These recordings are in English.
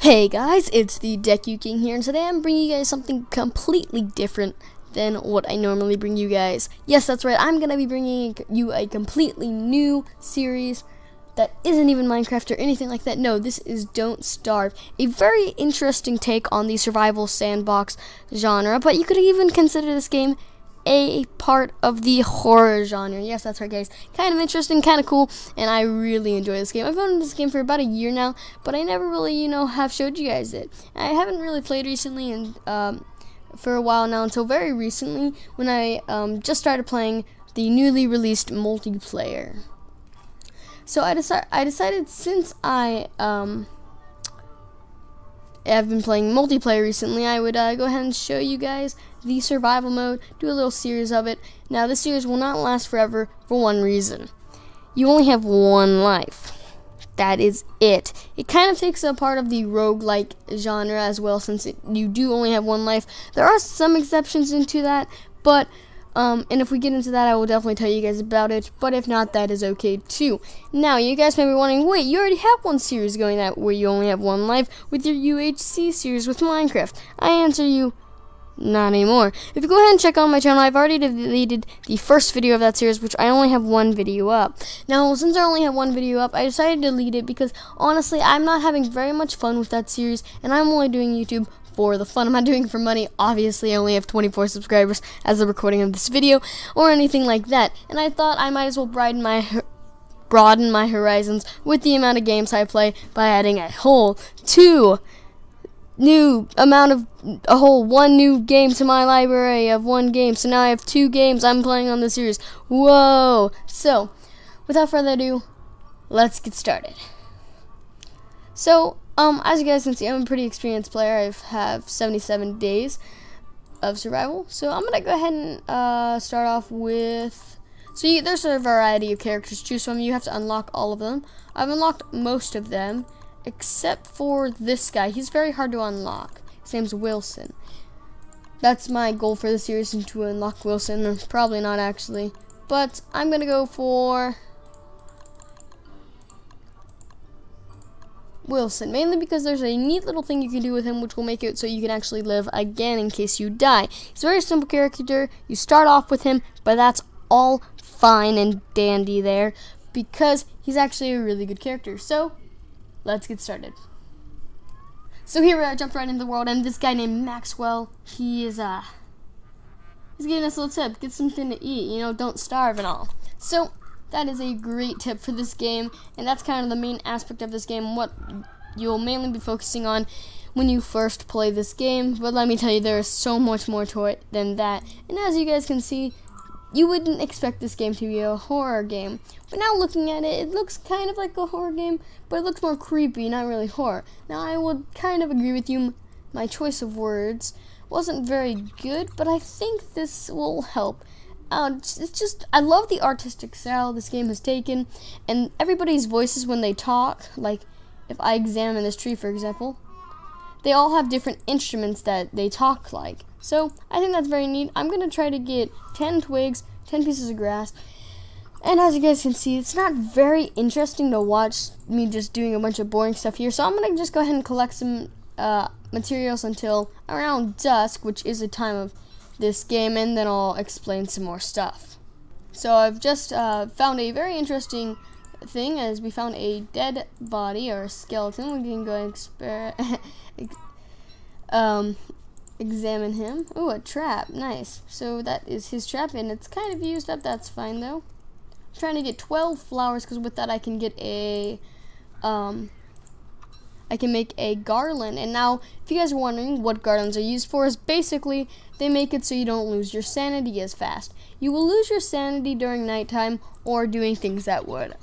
Hey guys, it's the Deku King here, and today I'm bringing you guys something completely different than what I normally bring you guys. Yes, that's right, I'm going to be bringing you a completely new series that isn't even Minecraft or anything like that. No, this is Don't Starve, a very interesting take on the survival sandbox genre, but you could even consider this game a part of the horror genre. Yes, that's right guys, kind of interesting, kind of cool, and I really enjoy this game. I've owned this game for about a year now, but I never really, have showed you guys it. I haven't really played recently and for a while now, until very recently when I just started playing the newly released multiplayer. So I decided since I've been playing multiplayer recently, I would go ahead and show you guys the survival mode, do a little series of it. Now, this series will not last forever for one reason. You only have one life. That is it. It kind of takes a part of the roguelike genre as well, since you do only have one life. There are some exceptions into that, but and if we get into that, I will definitely tell you guys about it, but if not, that is okay too. Now, you guys may be wondering, wait, you already have one series going that where you only have one life with your UHC series with Minecraft. I answer you, not anymore. If you go ahead and check on my channel, I've already deleted the first video of that series, which I only have one video up. Now, since I only have one video up, I decided to delete it because, honestly, I'm not having very much fun with that series, and I'm only doing YouTube for the fun. I'm not doing it for money. Obviously, I only have 24 subscribers as the recording of this video, or anything like that, and I thought I might as well broaden my horizons with the amount of games I play by adding a whole one new game to my library of one game. So now I have 2 games I'm playing on the series. Whoa! So, without further ado, let's get started. So, as you guys can see, I'm a pretty experienced player. I have 77 days of survival. So I'm gonna go ahead and start off with. So there's a variety of characters to choose from. You have to unlock all of them. I've unlocked most of them, except for this guy. He's very hard to unlock. His name's Wilson. That's my goal for the series, is to unlock Wilson. Or probably not actually, but I'm gonna go for Wilson, mainly because there's a neat little thing you can do with him which will make it so you can actually live again in case you die. He's a very simple character. You start off with him, but that's all fine and dandy there because he's actually a really good character. So let's get started. So here I jumped right into the world, and this guy named Maxwell, he's giving us a little tip: get something to eat, don't starve and all. So that is a great tip for this game, and that's kind of the main aspect of this game, what you'll mainly be focusing on when you first play this game. But let me tell you, there is so much more to it than that. And as you guys can see, you wouldn't expect this game to be a horror game. But now looking at it, it looks kind of like a horror game, but it looks more creepy, not really horror. Now I would kind of agree with you, my choice of words wasn't very good, but I think this will help. It's just, I love the artistic style this game has taken, and everybody's voices when they talk. Like, if I examine this tree, for example, they all have different instruments that they talk like. So, I think that's very neat. I'm going to try to get 10 twigs, 10 pieces of grass, and as you guys can see, it's not very interesting to watch me just doing a bunch of boring stuff here, so I'm going to just go ahead and collect some materials until around dusk, which is the time of this game, and then I'll explain some more stuff. So I've just found a very interesting thing, as we found a dead body or a skeleton. We can go and examine him. Ooh, a trap, nice. So that is his trap, and it's kind of used up. That's fine though. I'm trying to get 12 flowers, because with that I can get a I can make a garland. And now, if you guys are wondering what garlands are used for, is basically they make it so you don't lose your sanity as fast. You will lose your sanity during nighttime, or doing things that would,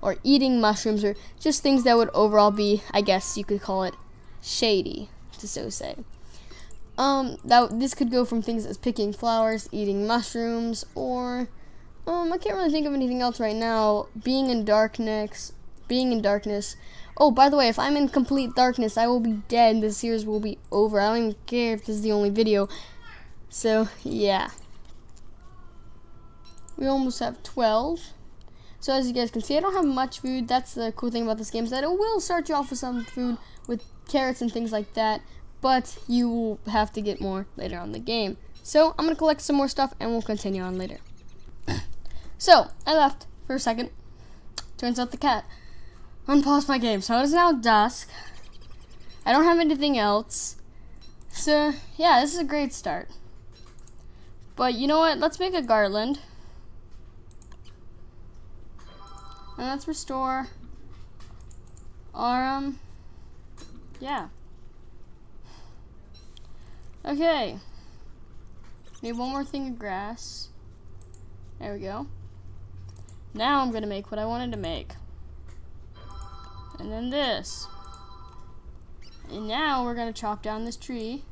or eating mushrooms, or just things that would overall be, I guess you could call it, shady, to so say. This could go from things as picking flowers, eating mushrooms, or I can't really think of anything else right now. Being in darkness. Oh, by the way, if I'm in complete darkness, I will be dead. This series will be over. I don't even care if this is the only video. So, yeah. We almost have 12. So, as you guys can see, I don't have much food. That's the cool thing about this game, is that it will start you off with some food with carrots and things like that, but you will have to get more later on in the game. So I'm gonna collect some more stuff and we'll continue on later. So I left for a second. Turns out the cat unpaused my game, so it is now dusk. I don't have anything else. So yeah, this is a great start. But you know what? Let's make a garland. And let's restore our, yeah. Okay. Need one more thing of grass. There we go. Now I'm gonna make what I wanted to make. And then this. And now we're gonna chop down this tree.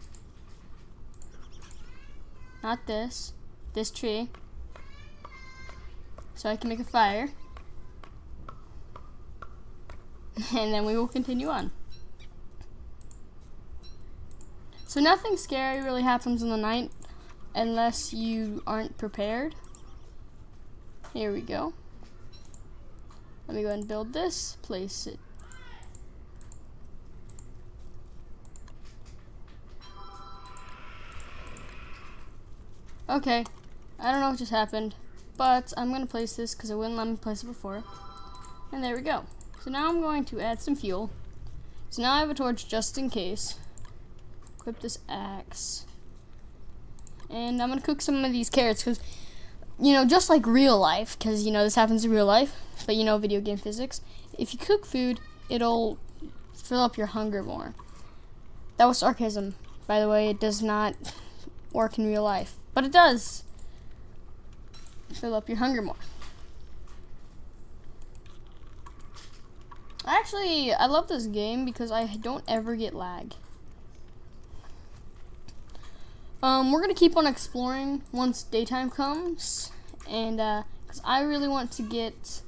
Not this. This tree. So I can make a fire. And then we will continue on. So nothing scary really happens in the night unless you aren't prepared. Here we go. Let me go ahead and build this, place it. Okay, I don't know what just happened, but I'm gonna place this because it wouldn't let me place it before. And there we go. So now I'm going to add some fuel. So now I have a torch just in case. Equip this axe. And I'm gonna cook some of these carrots because, you know, just like real life, because, you know, this happens in real life, but you know video game physics, if you cook food, it'll fill up your hunger more. That was sarcasm, by the way. It does not work in real life, but it does fill up your hunger more. Actually, I love this game because I don't ever get lag. We're gonna keep on exploring once daytime comes, and because I really want to get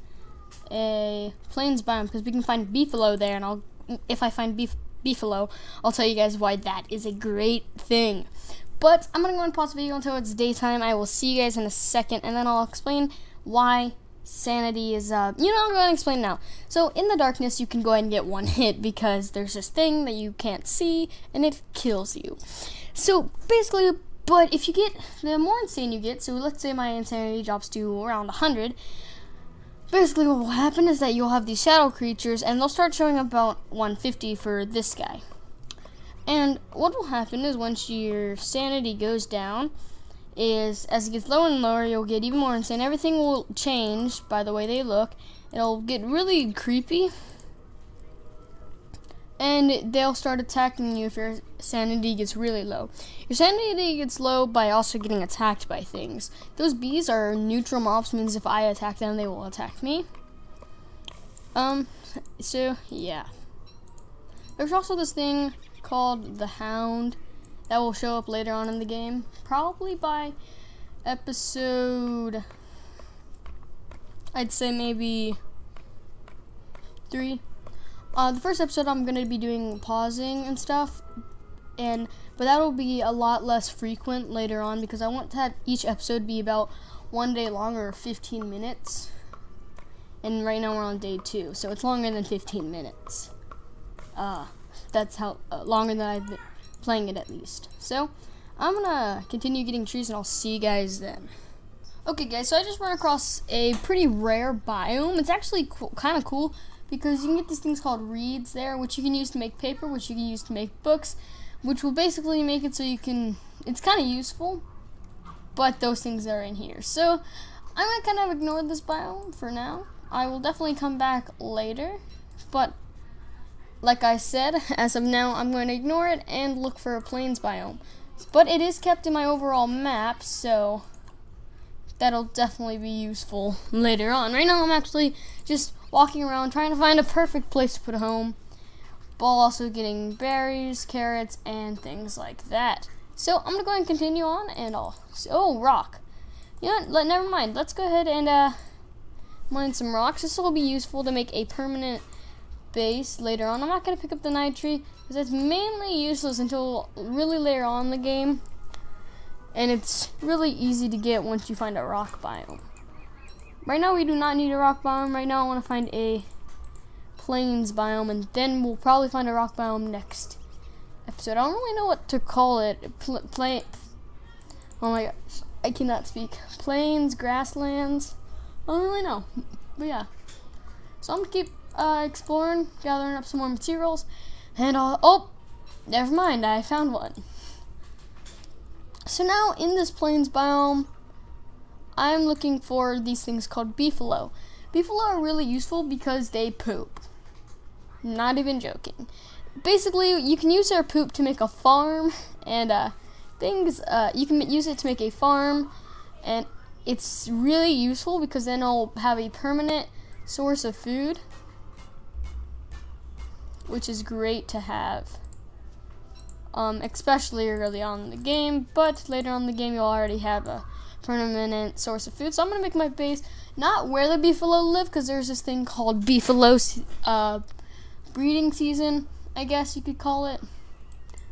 a plains biome because we can find beefalo there, and if I find beefalo, I'll tell you guys why that is a great thing. But I'm gonna go and pause the video until it's daytime. I will see you guys in a second, and then I'll explain why sanity is, I'll go ahead and explain now. So in the darkness, you can go ahead and get one hit because there's this thing that you can't see, and it kills you. So basically, but if you get, the more insane you get, so let's say my insanity drops to around 100, basically what will happen is that you'll have these shadow creatures, and they'll start showing up about 150 for this guy. And what will happen is once your sanity goes down, is as it gets lower and lower, you'll get even more insane. Everything will change by the way they look. It'll get really creepy. And they'll start attacking you if your sanity gets really low. Your sanity gets low by also getting attacked by things. Those bees are neutral mobs, means if I attack them, they will attack me. So, yeah. There's also this thing called the Hound that will show up later on in the game. Probably by episode, I'd say maybe 3. The first episode I'm going to be doing pausing and stuff, but that'll be a lot less frequent later on because I want to have each episode be about 1 day longer, 15 minutes. And right now we're on day 2, so it's longer than 15 minutes. That's how longer than I've been playing it at least. So I'm gonna continue getting trees and I'll see you guys then. Okay guys, so I just ran across a pretty rare biome. It's actually kind of cool because you can get these things called reeds there, which you can use to make paper, which you can use to make books, which will basically make it so you can, it's kind of useful, but those things are in here. So I'm gonna kind of ignore this biome for now. I will definitely come back later, but like I said, as of now, I'm going to ignore it and look for a plains biome. But it is kept in my overall map, so that'll definitely be useful later on. Right now, I'm actually just walking around trying to find a perfect place to put a home, while also getting berries, carrots, and things like that. So I'm going to go ahead and continue on, and oh, rock. You know what, never mind. Let's go ahead and mine some rocks. This will be useful to make a permanent base later on. I'm not going to pick up the night tree because it's mainly useless until really later on in the game, and it's really easy to get once you find a rock biome. Right now we do not need a rock biome. Right now I want to find a plains biome, and then we'll probably find a rock biome next episode. I don't really know what to call it. Oh my gosh, I cannot speak. Plains, grasslands. I don't really know, but yeah. So I'm gonna keep exploring, gathering up some more materials, and oh, never mind, I found one. So now in this plains biome, I'm looking for these things called beefalo. Beefalo are really useful because they poop. Not even joking. Basically, you can use their poop to make a farm, and you can use it to make a farm, and it's really useful because then it'll have a permanent source of food, which is great to have. Especially early on in the game, but later on in the game you'll already have a permanent source of food. So I'm gonna make my base not where the beefalo live, because there's this thing called beefalo breeding season, I guess you could call it,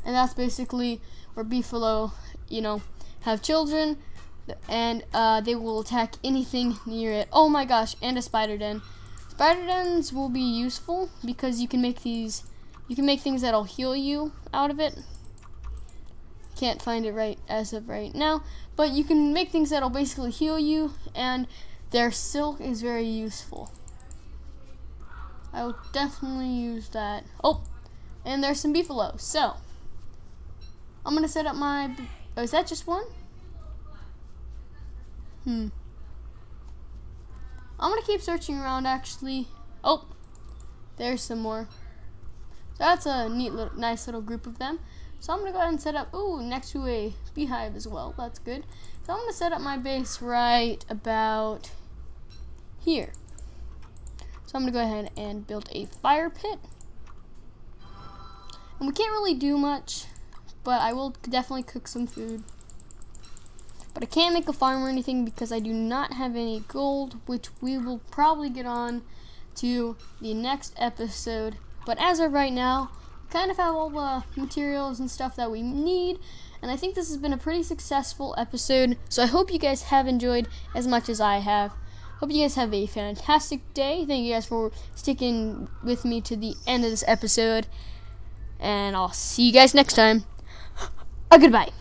and that's basically where beefalo, have children, and they will attack anything near it. Oh my gosh, and a spider den. Spider dens will be useful because you can make things that'll heal you out of it. Can't find it right as of right now, but you can make things that'll basically heal you, and their silk is very useful. I will definitely use that. Oh, and there's some beefalo. So I'm gonna set up my. Oh, is that just one? I'm gonna keep searching around actually. Oh, there's some more. So that's a nice little group of them. So I'm gonna go ahead and set up, next to a beehive as well. That's good. So I'm gonna set up my base right about here. So I'm gonna go ahead and build a fire pit. And we can't really do much, but I will definitely cook some food. But I can't make a farm or anything because I do not have any gold, which we will probably get on to the next episode. But as of right now, we kind of have all the materials and stuff that we need, and I think this has been a pretty successful episode. So I hope you guys have enjoyed as much as I have. Hope you guys have a fantastic day. Thank you guys for sticking with me to the end of this episode, and I'll see you guys next time. Goodbye.